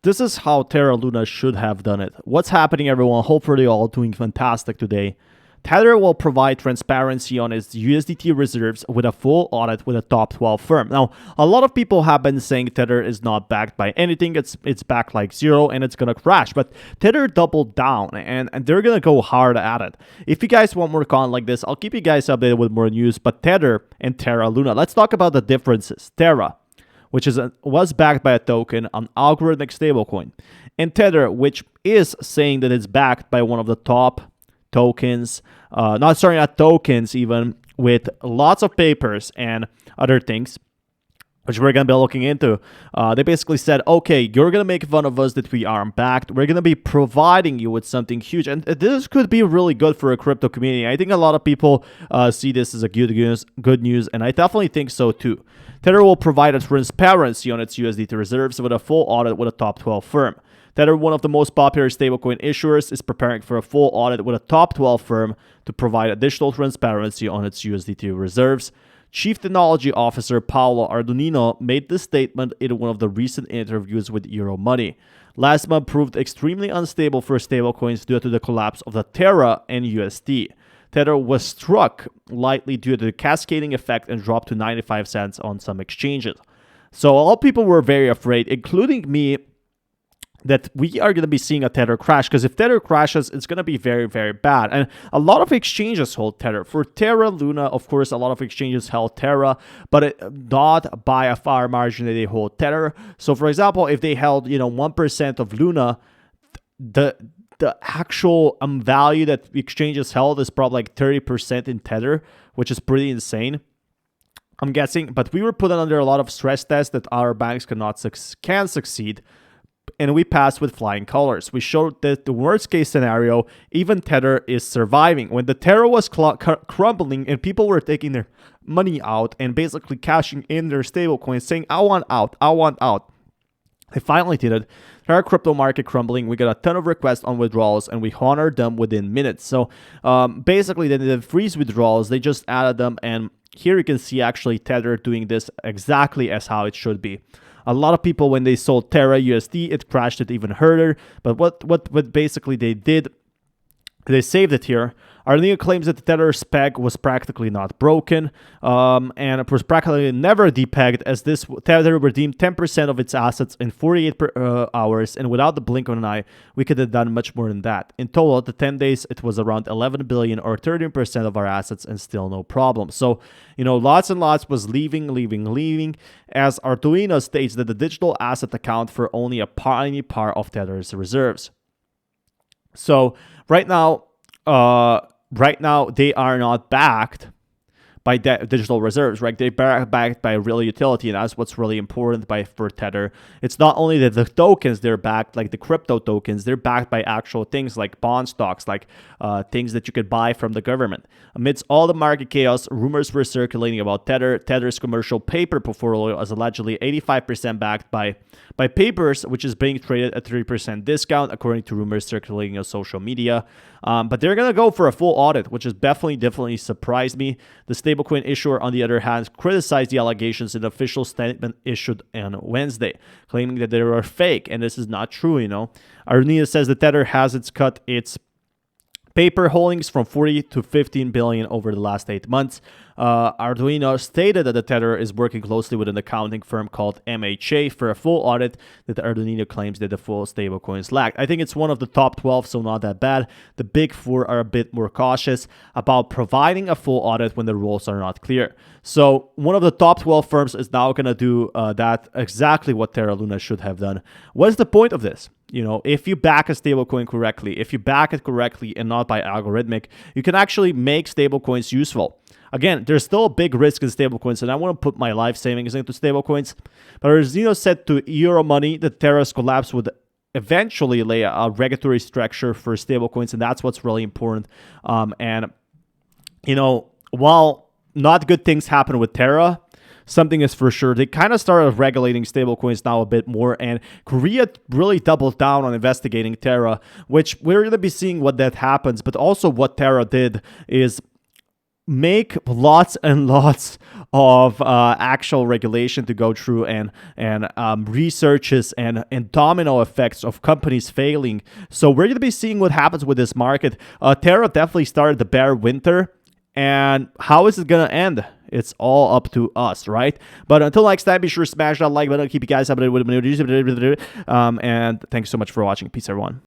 this is how Terra Luna should have done it. What's happening, everyone? Hopefully you're all doing fantastic today. Tether will provide transparency on its USDT reserves with a full audit with a top 12 firm. Now, a lot of people have been saying Tether is not backed by anything. It's backed like zero and it's going to crash. But Tether doubled down and they're going to go hard at it. If you guys want more content like this, I'll keep you guys updated with more news. But Tether and Terra Luna, let's talk about the differences. Terra, which was backed by a token, an algorithmic stablecoin. And Tether, which is saying that it's backed by one of the top tokens, not tokens even, with lots of papers and other things, which we're going to be looking into. They basically said, okay, you're going to make fun of us that we aren't backed. We're going to be providing you with something huge. And this could be really good for a crypto community. I think a lot of people see this as a good news, and I definitely think so too. Tether will provide a transparency on its USDT reserves with a full audit with a top 12 firm. Tether, one of the most popular stablecoin issuers, is preparing for a full audit with a top 12 firm to provide additional transparency on its USDT reserves. Chief Technology Officer Paolo Arduino made this statement in one of the recent interviews with Euromoney. Last month proved extremely unstable for stablecoins due to the collapse of the Terra and USD. Tether was struck lightly due to the cascading effect and dropped to 95 cents on some exchanges. So all people were very afraid, including me, that we are going to be seeing a Tether crash, because if Tether crashes, it's going to be very, very bad. And a lot of exchanges hold Tether. For Terra Luna, of course, a lot of exchanges held Terra, but not by a far margin that they hold Tether. So, for example, if they held 1% of Luna, the actual value that exchanges held is probably like 30% in Tether, which is pretty insane, I'm guessing. But we were put under a lot of stress tests that our banks can succeed. And we passed with flying colors. We showed that the worst case scenario, even Tether is surviving. When the Terra was crumbling and people were taking their money out and basically cashing in their stablecoins, saying, I want out, I want out. They finally did it. Our crypto market crumbling. We got a ton of requests on withdrawals and we honored them within minutes. So basically, they didn't freeze withdrawals. They just added them. And here you can see actually Tether doing this exactly as how it should be. A lot of people, when they sold Terra USD, it crashed it even harder. But what basically they did, they saved it here. Arduino claims that the Tether peg was practically not broken, and it was practically never depegged, as this Tether redeemed 10% of its assets in 48 hours, and without the blink of an eye, we could have done much more than that. In total, the 10 days, it was around 11 billion or 13% of our assets, and still no problem. So, lots and lots was leaving, as Arduino states that the digital asset account for only a tiny part of Tether's reserves. So, right now, they are not backed by digital reserves, right? They're backed by real utility, and that's what's really important for Tether. It's not only that the tokens they're backed, like the crypto tokens, they're backed by actual things like bond stocks, like things that you could buy from the government. Amidst all the market chaos, rumors were circulating about Tether. Tether's commercial paper portfolio is allegedly 85% backed by papers, which is being traded at 3% discount, according to rumors circulating on social media. But they're going to go for a full audit, which has definitely surprised me. The stablecoin issuer, on the other hand, criticized the allegations in an official statement issued on Wednesday, claiming that they were fake, and this is not true, Arduino says that Tether has cut its paper holdings from 40 to 15 billion over the last 8 months. Arduino stated that the Tether is working closely with an accounting firm called MHA for a full audit that Arduino claims that the full stablecoins lacked. I think it's one of the top 12, so not that bad. The big four are a bit more cautious about providing a full audit when the rules are not clear. So one of the top 12 firms is now going to do that, exactly what Terra Luna should have done. What's the point of this? If you back a stablecoin correctly, if you back it correctly and not by algorithmic, you can actually make stablecoins useful. Again, there's still a big risk in stablecoins, and I want to put my life savings into stablecoins. But Arduino said to Euromoney that Terra's collapse would eventually lay a regulatory structure for stablecoins, and that's what's really important. While not good things happen with Terra, something is for sure. They kind of started regulating stablecoins now a bit more, and Korea really doubled down on investigating Terra, which we're going to be seeing what that happens. But also what Terra did is make lots and lots of actual regulation to go through, and researches and domino effects of companies failing. So we're going to be seeing what happens with this market. Terra definitely started the bear winter, and how is it going to end? It's all up to us, right? But until next time, be sure to smash that like button. Keep you guys updated with new news. And thanks so much for watching. Peace, everyone.